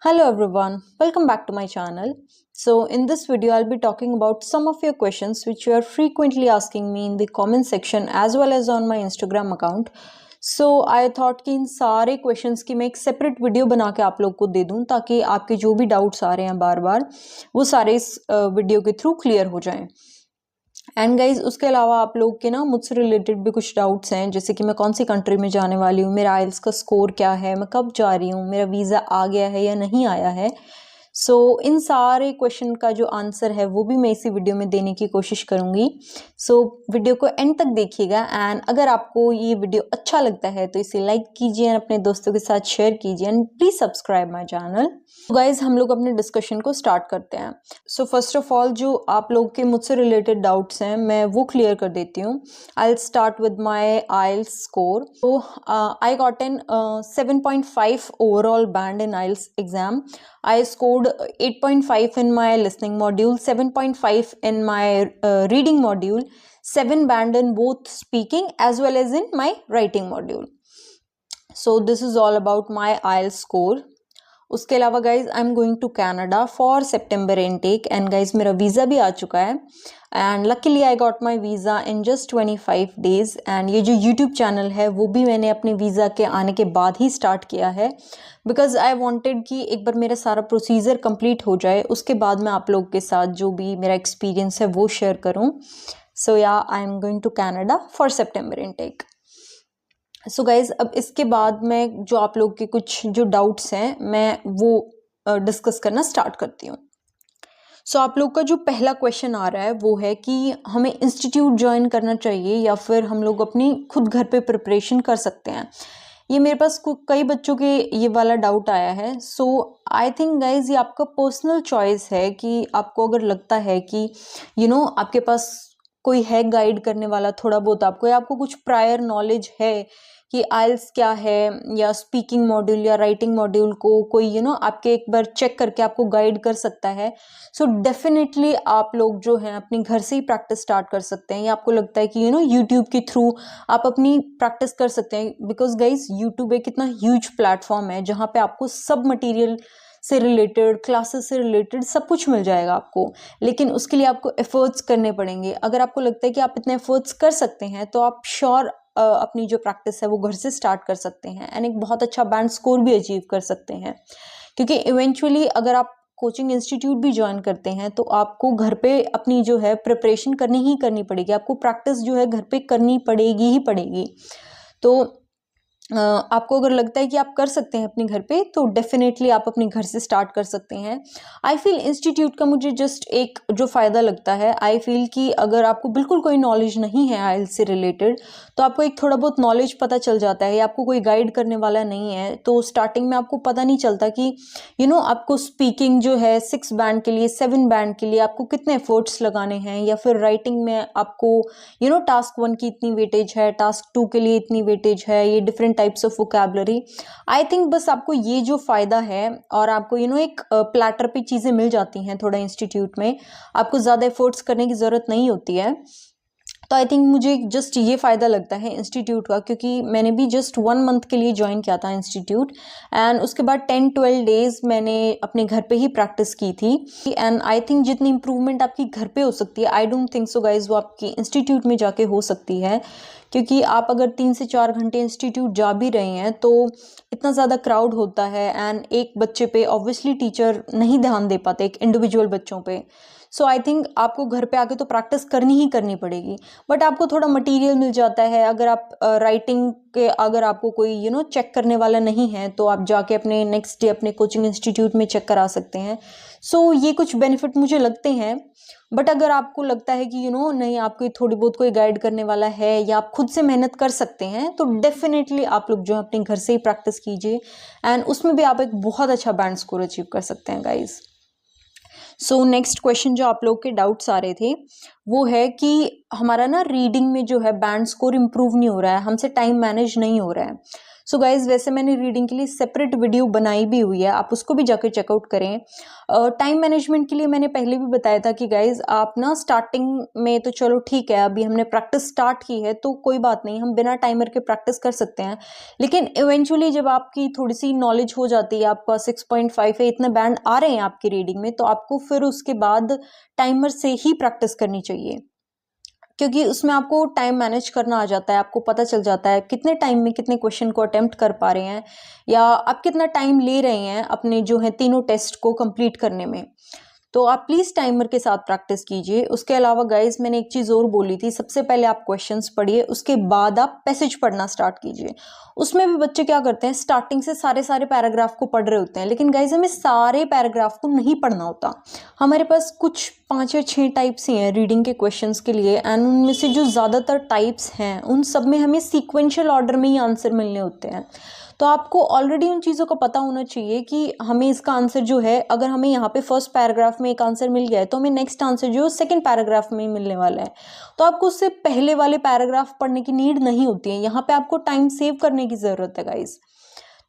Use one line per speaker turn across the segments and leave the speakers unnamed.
Hello everyone, welcome back to my channel. So in this video I'll be talking about some of your questions which you are frequently asking me in the comment section as well as on my Instagram account. So I thought कि इन सारे questions की मैं एक separate video बना के आप लोग को दे दूं ताकि आपके जो भी doubts आ रहे हैं बार बार वो सारे इस वीडियो के थ्रू क्लियर हो जाएं। एंड गाइज उसके अलावा आप लोग के ना मुझसे रिलेटेड भी कुछ डाउट्स हैं, जैसे कि मैं कौन सी कंट्री में जाने वाली हूँ, मेरा आइल्स का स्कोर क्या है, मैं कब जा रही हूँ, मेरा वीज़ा आ गया है या नहीं आया है। सो इन सारे क्वेश्चन का जो आंसर है वो भी मैं इसी वीडियो में देने की कोशिश करूँगी। सो वीडियो को एंड तक देखिएगा एंड अगर आपको ये वीडियो अच्छा लगता है तो इसे लाइक कीजिए एंड अपने दोस्तों के साथ शेयर कीजिए and please subscribe my channel. Guys हम लोग अपने डिस्कशन को स्टार्ट करते हैं। सो फर्स्ट ऑफ ऑल जो आप लोग के मुझसे रिलेटेड डाउट्स हैं मैं वो क्लियर कर देती हूँ। I will start with my IELTS score. तो I got an 7.5 overall band in IELTS exam. I scored 8.5 in my listening module, 7.5 in my reading module, 7 band in both speaking as well as in my writing module. So this is all about my IELTS score. उसके अलावा guys I am going to Canada for September intake and guys मेरा visa भी आ चुका है and luckily I got my visa in just 25 days. And ये जो YouTube channel है वो भी मैंने अपने वीज़ा के आने के बाद ही स्टार्ट किया है बिकॉज आई वॉन्टेड कि एक बार मेरा सारा प्रोसीजर कंप्लीट हो जाए उसके बाद मैं आप लोग के साथ जो भी मेरा एक्सपीरियंस है वो शेयर करूँ। So yeah I am going to Canada for September intake. So guys अब इसके बाद मैं जो आप लोग के कुछ जो डाउट्स हैं मैं वो डिस्कस करना स्टार्ट करती हूँ। सो आप लोग का जो पहला क्वेश्चन आ रहा है वो है कि हमें इंस्टीट्यूट ज्वाइन करना चाहिए या फिर हम लोग अपनी खुद घर पे प्रिपरेशन कर सकते हैं। ये मेरे पास कई बच्चों के ये वाला डाउट आया है। सो आई थिंक गाइज ये आपका पर्सनल चॉइस है कि आपको अगर लगता है कि आपके पास कोई है गाइड करने वाला थोड़ा बहुत आपको या आपको कुछ प्रायर नॉलेज है कि आइल्स क्या है या स्पीकिंग मॉड्यूल या राइटिंग मॉड्यूल को कोई आपके एक बार चेक करके आपको गाइड कर सकता है। सो डेफिनेटली आप लोग जो हैं अपने घर से ही प्रैक्टिस स्टार्ट कर सकते हैं या आपको लगता है कि यूट्यूब के थ्रू आप अपनी प्रैक्टिस कर सकते हैं बिकॉज गाइज यूट्यूब एक इतना ह्यूज प्लेटफॉर्म है जहाँ पे आपको सब मटीरियल से रिलेटेड क्लासेस से रिलेटेड सब कुछ मिल जाएगा आपको, लेकिन उसके लिए आपको एफर्ट्स करने पड़ेंगे। अगर आपको लगता है कि आप इतने एफर्ट्स कर सकते हैं तो आप श्योर अपनी जो प्रैक्टिस है वो घर से स्टार्ट कर सकते हैं एंड एक बहुत अच्छा बैंड स्कोर भी अचीव कर सकते हैं क्योंकि इवेंचुअली अगर आप कोचिंग इंस्टीट्यूट भी ज्वाइन करते हैं तो आपको घर पे अपनी जो है प्रिपरेशन करनी ही करनी पड़ेगी, आपको प्रैक्टिस जो है घर पे करनी पड़ेगी ही पड़ेगी। तो आपको अगर लगता है कि आप कर सकते हैं अपने घर पे तो डेफिनेटली आप अपने घर से स्टार्ट कर सकते हैं। आई फील इंस्टीट्यूट का मुझे जस्ट एक जो फ़ायदा लगता है, आई फील कि अगर आपको बिल्कुल कोई नॉलेज नहीं है आइल्स से रिलेटेड तो आपको एक थोड़ा बहुत नॉलेज पता चल जाता है या आपको कोई गाइड करने वाला नहीं है तो स्टार्टिंग में आपको पता नहीं चलता कि आपको स्पीकिंग जो है 6 बैंड के लिए 7 बैंड के लिए आपको कितने एफर्ट्स लगाने हैं या फिर राइटिंग में आपको टास्क 1 की इतनी वेटेज है, टास्क 2 के लिए इतनी वेटेज है, ये different types of vocabulary. I think बस आपको ये जो फायदा है और आपको एक प्लेटर पे चीजें मिल जाती हैं थोड़ा इंस्टीट्यूट में, आपको ज्यादा एफर्ट्स करने की जरूरत नहीं होती है। तो आई थिंक मुझे जस्ट ये फ़ायदा लगता है इंस्टीट्यूट का क्योंकि मैंने भी जस्ट 1 मंथ के लिए ज्वाइन किया था इंस्टीट्यूट एंड उसके बाद 10-12 डेज मैंने अपने घर पे ही प्रैक्टिस की थी एंड आई थिंक जितनी इम्प्रूवमेंट आपकी घर पे हो सकती है I don't think so guys वो आपकी इंस्टीट्यूट में जाके हो सकती है क्योंकि आप अगर 3 से 4 घंटे इंस्टीट्यूट जा भी रहे हैं तो इतना ज़्यादा क्राउड होता है एंड एक बच्चे पे ऑब्वियसली टीचर नहीं ध्यान दे पाते एक इंडिविजुअल बच्चों पे। सो आई थिंक आपको घर पे आके तो प्रैक्टिस करनी ही करनी पड़ेगी बट आपको थोड़ा मटेरियल मिल जाता है। अगर आप राइटिंग के अगर आपको कोई चेक करने वाला नहीं है तो आप जाके अपने नेक्स्ट डे अपने कोचिंग इंस्टीट्यूट में चेक करा सकते हैं। सो ये कुछ बेनिफिट मुझे लगते हैं बट अगर आपको लगता है कि नहीं आपको थोड़ी बहुत कोई गाइड करने वाला है या आप खुद से मेहनत कर सकते हैं तो डेफिनेटली आप लोग जो है अपने घर से ही प्रैक्टिस कीजिए एंड उसमें भी आप एक बहुत अच्छा बैंड स्कोर अचीव कर सकते हैं गाइज। सो नेक्स्ट क्वेश्चन जो आप लोग के डाउट्स आ रहे थे वो है कि हमारा ना रीडिंग में जो है बैंड स्कोर इम्प्रूव नहीं हो रहा है, हमसे टाइम मैनेज नहीं हो रहा है। सो गाइज वैसे मैंने रीडिंग के लिए सेपरेट वीडियो बनाई भी हुई है, आप उसको भी जाकर चेकआउट करें। टाइम मैनेजमेंट के लिए मैंने पहले भी बताया था कि गाइज आप ना स्टार्टिंग में तो चलो ठीक है, अभी हमने प्रैक्टिस स्टार्ट की है तो कोई बात नहीं, हम बिना टाइमर के प्रैक्टिस कर सकते हैं। लेकिन इवेंचुअली जब आपकी थोड़ी सी नॉलेज हो जाती है, आपका 6.5 है, इतने बैंड आ रहे हैं आपकी रीडिंग में, तो आपको फिर उसके बाद टाइमर से ही प्रैक्टिस करनी चाहिए, क्योंकि उसमें आपको टाइम मैनेज करना आ जाता है। आपको पता चल जाता है कितने टाइम में कितने क्वेश्चन को अटेम्प्ट कर पा रहे हैं, या आप कितना टाइम ले रहे हैं अपने जो है तीनों टेस्ट को कंप्लीट करने में। तो आप प्लीज़ टाइमर के साथ प्रैक्टिस कीजिए। उसके अलावा गाइज मैंने एक चीज़ और बोली थी, सबसे पहले आप क्वेश्चंस पढ़िए, उसके बाद आप पैसेज पढ़ना स्टार्ट कीजिए। उसमें भी बच्चे क्या करते हैं, स्टार्टिंग से सारे पैराग्राफ को पढ़ रहे होते हैं, लेकिन गाइज हमें सारे पैराग्राफ को नहीं पढ़ना होता। हमारे पास कुछ 5 या 6 टाइप्स ही हैं रीडिंग के क्वेश्चंस के लिए, एंड उनमें से जो ज़्यादातर टाइप्स हैं उन सब में हमें सीक्वेंशियल ऑर्डर में ही आंसर मिलने होते हैं। तो आपको ऑलरेडी उन चीज़ों का पता होना चाहिए कि हमें इसका आंसर जो है, अगर हमें यहाँ पे फर्स्ट पैराग्राफ में एक आंसर मिल गया है तो हमें नेक्स्ट आंसर जो है सेकंड पैराग्राफ में ही मिलने वाला है। तो आपको उससे पहले वाले पैराग्राफ पढ़ने की नीड नहीं होती है, यहाँ पे आपको टाइम सेव करने की ज़रूरत है गाइज।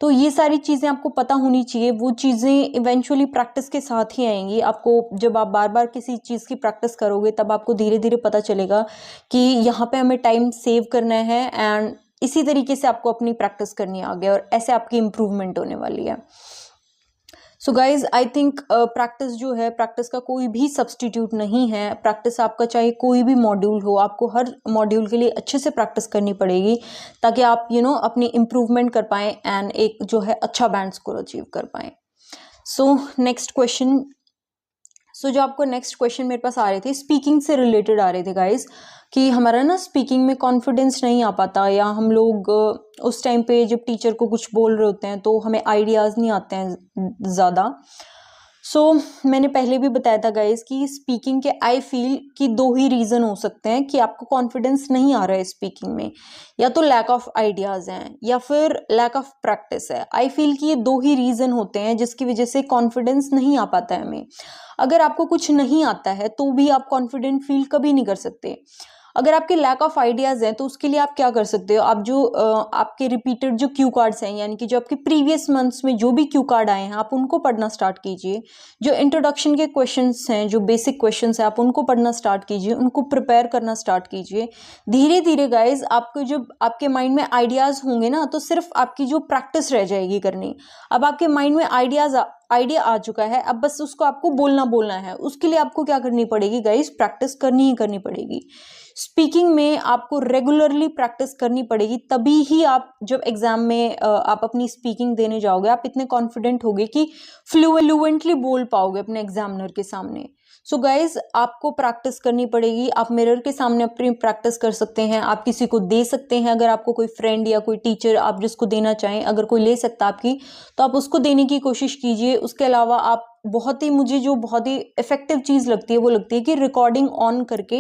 तो ये सारी चीज़ें आपको पता होनी चाहिए, वो चीज़ें इवेंचुअली प्रैक्टिस के साथ ही आएंगी। आपको जब आप बार बार किसी चीज़ की प्रैक्टिस करोगे तब आपको धीरे धीरे पता चलेगा कि यहाँ पे हमें टाइम सेव करना है, एंड इसी तरीके से आपको अपनी प्रैक्टिस करनी है आगे, और ऐसे आपकी इम्प्रूवमेंट होने वाली है। So guys I think practice जो है, प्रैक्टिस का कोई भी सब्सटीट्यूट नहीं है। प्रैक्टिस आपका चाहे कोई भी मॉड्यूल हो, आपको हर मॉड्यूल के लिए अच्छे से प्रैक्टिस करनी पड़ेगी, ताकि आप अपनी इम्प्रूवमेंट कर पाएँ एंड एक जो है अच्छा बैंड स्कोर अचीव कर पाएँ। सो नेक्स्ट क्वेश्चन, जो आपको नेक्स्ट क्वेश्चन मेरे पास आ रहे थे, स्पीकिंग से रिलेटेड आ रहे थे गाइज, कि हमारा ना स्पीकिंग में कॉन्फिडेंस नहीं आ पाता, या हम लोग उस टाइम पे जब टीचर को कुछ बोल रहे होते हैं तो हमें आइडियाज़ नहीं आते हैं ज़्यादा। सो मैंने पहले भी बताया था गाइज कि स्पीकिंग के आई फील कि 2 ही रीज़न हो सकते हैं कि आपको कॉन्फिडेंस नहीं आ रहा है स्पीकिंग में, या तो लैक ऑफ आइडियाज़ हैं या फिर लैक ऑफ प्रैक्टिस है। आई फील कि ये 2 ही रीज़न होते हैं जिसकी वजह से कॉन्फिडेंस नहीं आ पाता है हमें। अगर आपको कुछ नहीं आता है तो भी आप कॉन्फिडेंट फील कभी नहीं कर सकते। अगर आपके लैक ऑफ आइडियाज़ हैं तो उसके लिए आप क्या कर सकते हो, आप जो आपके रिपीटेड जो क्यू कार्ड्स हैं, यानी कि जो आपके प्रीवियस मंथ्स में जो भी क्यू कार्ड आए हैं, आप उनको पढ़ना स्टार्ट कीजिए। जो इंट्रोडक्शन के क्वेश्चंस हैं, जो बेसिक क्वेश्चंस हैं, आप उनको पढ़ना स्टार्ट कीजिए, उनको प्रिपेयर करना स्टार्ट कीजिए। धीरे धीरे गाइज आपको जब आपके माइंड में आइडियाज़ होंगे ना, तो सिर्फ आपकी जो प्रैक्टिस रह जाएगी करनी। अब आपके माइंड में आइडिया आ चुका है, अब बस उसको आपको बोलना है। उसके लिए आपको क्या करनी पड़ेगी गाइस, प्रैक्टिस करनी ही करनी पड़ेगी। स्पीकिंग में आपको रेगुलरली प्रैक्टिस करनी पड़ेगी, तभी ही आप जब एग्जाम में आप अपनी स्पीकिंग देने जाओगे, आप इतने कॉन्फिडेंट होगे कि फ्लुएंटली बोल पाओगे अपने एग्जामिनर के सामने। सो गाइज आपको प्रैक्टिस करनी पड़ेगी। आप मिरर के सामने अपनी प्रैक्टिस कर सकते हैं, आप किसी को दे सकते हैं, अगर आपको कोई फ्रेंड या कोई टीचर आप जिसको देना चाहें, अगर कोई ले सकता आपकी, तो आप उसको देने की कोशिश कीजिए। उसके अलावा आप मुझे जो बहुत ही इफेक्टिव चीज़ लगती है वो लगती है कि रिकॉर्डिंग ऑन करके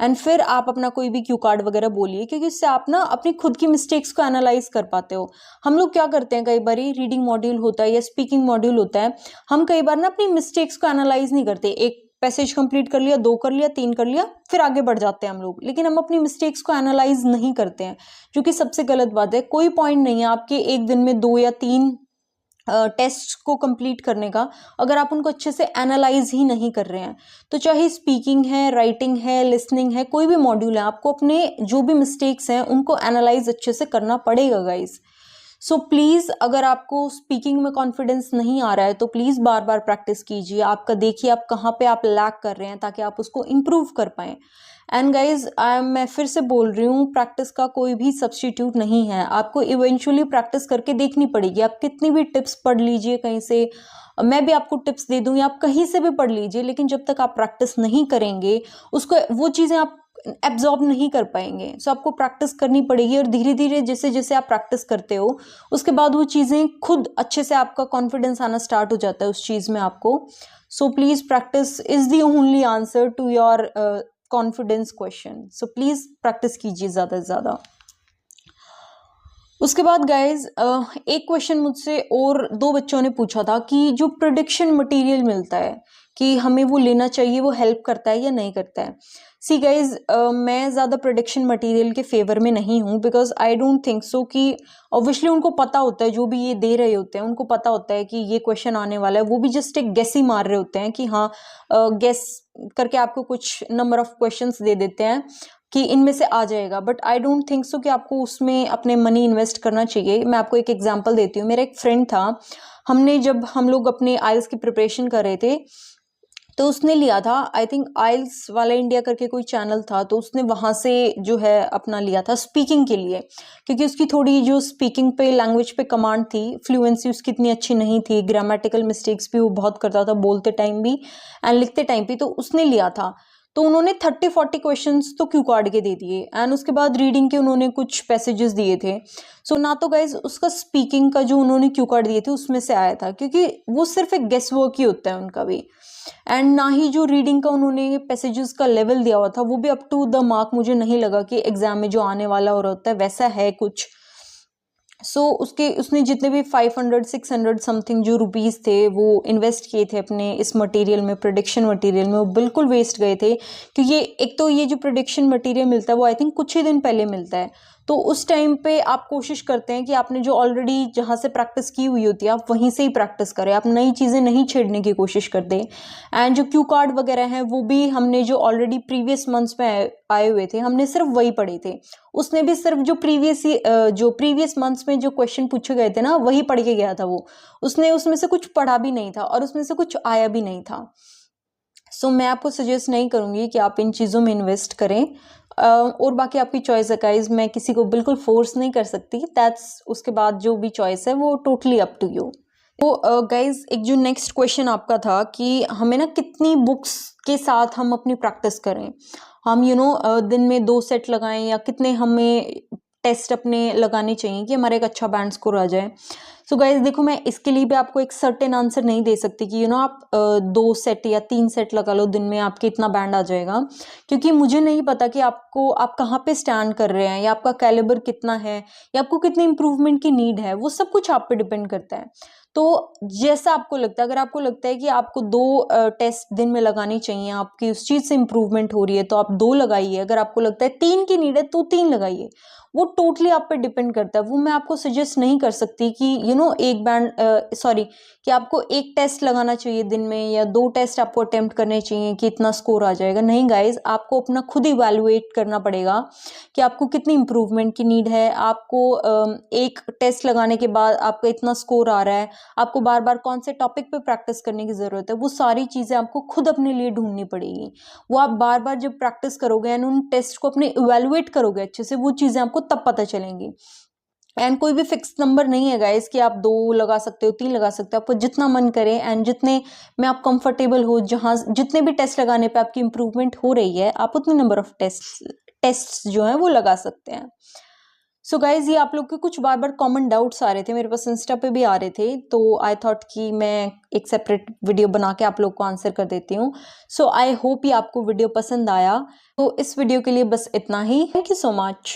एंड फिर आप अपना कोई भी क्यू कार्ड वगैरह बोलिए, क्योंकि इससे आप ना अपनी खुद की मिस्टेक्स को एनालाइज कर पाते हो। हम लोग क्या करते हैं, कई बार रीडिंग मॉड्यूल होता है या स्पीकिंग मॉड्यूल होता है, हम कई बार ना अपनी मिस्टेक्स को एनालाइज नहीं करते। एक पैसेज कंप्लीट कर लिया, 2 कर लिया, 3 कर लिया, फिर आगे बढ़ जाते हैं हम लोग, लेकिन हम अपनी मिस्टेक्स को एनालाइज नहीं करते हैं, जो कि सबसे गलत बात है। कोई पॉइंट नहीं है आपके एक दिन में 2 या 3 टेस्ट को कंप्लीट करने का, अगर आप उनको अच्छे से एनालाइज ही नहीं कर रहे हैं। तो चाहे स्पीकिंग है, राइटिंग है, लिसनिंग है, कोई भी मॉड्यूल है, आपको अपने जो भी मिस्टेक्स हैं उनको एनालाइज अच्छे से करना पड़ेगा गाइज। सो प्लीज़ अगर आपको स्पीकिंग में कॉन्फिडेंस नहीं आ रहा है तो प्लीज़ बार बार प्रैक्टिस कीजिए। आपका देखिए आप कहाँ पे आप लैक कर रहे हैं, ताकि आप उसको इम्प्रूव कर पाएँ। एंड गाइज मैं फिर से बोल रही हूँ, प्रैक्टिस का कोई भी सब्स्टिट्यूट नहीं है। आपको इवेंचुअली प्रैक्टिस करके देखनी पड़ेगी। आप कितनी भी टिप्स पढ़ लीजिए कहीं से, मैं भी आपको टिप्स दे दूँ, या आप कहीं से भी पढ़ लीजिए, लेकिन जब तक आप प्रैक्टिस नहीं करेंगे उसको, वो चीज़ें आप एब्जॉर्ब नहीं कर पाएंगे। सो आपको प्रैक्टिस करनी पड़ेगी, और धीरे धीरे जैसे जैसे आप प्रैक्टिस करते हो उसके बाद वो चीज़ें खुद अच्छे से, आपका कॉन्फिडेंस आना स्टार्ट हो जाता है उस चीज़ में आपको। So please practice is the only answer to your confidence question. So please practice कीजिए ज़्यादा से ज़्यादा। उसके बाद गाइज एक क्वेश्चन मुझसे और 2 बच्चों ने पूछा था कि जो प्रेडिक्शन मटेरियल मिलता है कि हमें वो लेना चाहिए, वो हेल्प करता है या नहीं करता है। सी गाइज, मैं ज़्यादा प्रोडिक्शन मटेरियल के फेवर में नहीं हूँ, because I don't think so कि ऑब्वियसली उनको पता होता है, जो भी ये दे रहे होते हैं उनको पता होता है कि ये क्वेश्चन आने वाला है। वो भी जस्ट एक गेस ही मार रहे होते हैं कि हाँ, गेस करके आपको कुछ नंबर ऑफ क्वेश्चंस दे देते हैं कि इनमें से आ जाएगा। But I don't think so कि आपको उसमें अपने मनी इन्वेस्ट करना चाहिए। मैं आपको एक एग्जांपल देती हूँ। मेरा एक फ्रेंड था, जब हम लोग अपने आइल्स की प्रिपरेशन कर रहे थे, तो उसने लिया था, आई थिंक आइल्स वाला इंडिया करके कोई चैनल था, तो उसने वहां से जो है अपना लिया था स्पीकिंग के लिए, क्योंकि उसकी थोड़ी जो स्पीकिंग पे, लैंग्वेज पे कमांड थी, फ्लुएंसी उसकी इतनी अच्छी नहीं थी, ग्रामेटिकल मिस्टेक्स भी वो बहुत करता था, बोलते टाइम भी एंड लिखते टाइम भी। तो उसने लिया था, तो उन्होंने 30-40 क्वेश्चंस तो क्यू कार्ड के दे दिए एंड उसके बाद रीडिंग के उन्होंने कुछ पैसेजेस दिए थे। सो ना तो गाइज उसका स्पीकिंग का जो उन्होंने क्यू कार्ड दिए थे उसमें से आया था, क्योंकि वो सिर्फ एक गेस वर्क ही होता है उनका भी, एंड ना ही जो रीडिंग का उन्होंने पैसेजेस का लेवल दिया हुआ था वो भी अप टू द मार्क मुझे नहीं लगा कि एग्जाम में जो आने वाला हो रहा होता है वैसा है कुछ। सो उसने जितने भी 500-600 समथिंग जो रुपीस थे वो इन्वेस्ट किए थे अपने इस मटेरियल में, प्रोडिक्शन मटेरियल में, वो बिल्कुल वेस्ट गए थे। क्योंकि एक तो ये जो प्रोडिक्शन मटेरियल मिलता है वो आई थिंक कुछ ही दिन पहले मिलता है, तो उस टाइम पे आप कोशिश करते हैं कि आपने जो ऑलरेडी जहाँ से प्रैक्टिस की हुई होती है आप वहीं से ही प्रैक्टिस करें, आप नई चीज़ें नहीं छेड़ने की कोशिश करते। एंड जो क्यू कार्ड वगैरह हैं वो भी हमने जो ऑलरेडी प्रीवियस मंथ्स में आए हुए थे हमने सिर्फ वही पढ़े थे। उसने भी सिर्फ जो प्रीवियस मंथ्स में जो क्वेश्चन पूछे गए थे ना वही पढ़ के गया था वो, उसने उसमें से कुछ पढ़ा भी नहीं था और उसमें से कुछ आया भी नहीं था। सो मैं आपको सजेस्ट नहीं करूंगी कि आप इन चीज़ों में इन्वेस्ट करें। और बाकी आपकी चॉइस है गाइस, मैं किसी को बिल्कुल फोर्स नहीं कर सकती, दैट्स उसके बाद जो भी चॉइस है वो टोटली अप टू यू। तो गाइज, एक जो नेक्स्ट क्वेश्चन आपका था कि हमें ना कितनी बुक्स के साथ हम अपनी प्रैक्टिस करें, हम दिन में 2 सेट लगाएं या कितने हमें टेस्ट अपने लगाने चाहिए कि हमारा एक अच्छा बैंड स्कोर आ जाए। सो गाइज देखो, मैं इसके लिए भी आपको एक सर्टेन आंसर नहीं दे सकती कि आप 2 सेट या 3 सेट लगा लो दिन में आपके इतना बैंड आ जाएगा, क्योंकि मुझे नहीं पता कि आप कहाँ पे स्टैंड कर रहे हैं या आपका कैलिबर कितना है या आपको कितनी इंप्रूवमेंट की नीड है, वो सब कुछ आप पे डिपेंड करता है। तो जैसा आपको लगता है, अगर आपको लगता है कि आपको 2 टेस्ट दिन में लगानी चाहिए, आपकी उस चीज़ से इंप्रूवमेंट हो रही है तो आप 2 लगाइए, अगर आपको लगता है 3 की नीड है तो 3 लगाइए, वो टोटली आप पे डिपेंड करता है। वो मैं आपको सजेस्ट नहीं कर सकती कि एक बैंड कि आपको 1 टेस्ट लगाना चाहिए दिन में या 2 टेस्ट आपको अटेम्प्ट करने चाहिए कि इतना स्कोर आ जाएगा। नहीं गाइज, आपको अपना खुद इवैल्यूएट करना पड़ेगा कि आपको कितनी इंप्रूवमेंट की नीड है। आपको 1 टेस्ट लगाने के बाद आपका इतना स्कोर आ रहा है, आपको बार बार कौन से टॉपिक पे प्रैक्टिस करने की ज़रूरत है, वो सारी चीज़ें आपको खुद अपने लिए ढूंढनी पड़ेगी। वो आप बार बार जब प्रैक्टिस करोगे एंड उन टेस्ट को अपने इवैल्यूएट करोगे अच्छे से, वो चीज़ें आपको तब पता चलेंगी। एंड कोई भी फिक्स नंबर नहीं है गाइस कि आप 2 लगा सकते हो, 3 लगा सकते हो, आपको जितना मन करे एंड जितने में आप कंफर्टेबल हो, जहाँ जितने भी टेस्ट लगाने पे आपकी इंप्रूवमेंट हो रही है, आप उतने नंबर ऑफ टेस्ट जो है वो लगा सकते हैं। सो गाइज, ये आप लोग के कुछ बार बार कॉमन डाउट्स आ रहे थे, मेरे पास इंस्टा पे भी आ रहे थे, तो आई थॉट कि मैं एक सेपरेट वीडियो बना के आप लोग को आंसर कर देती हूँ। सो आई होप ये आपको वीडियो पसंद आया। तो इस वीडियो के लिए बस इतना ही। Thank you so much.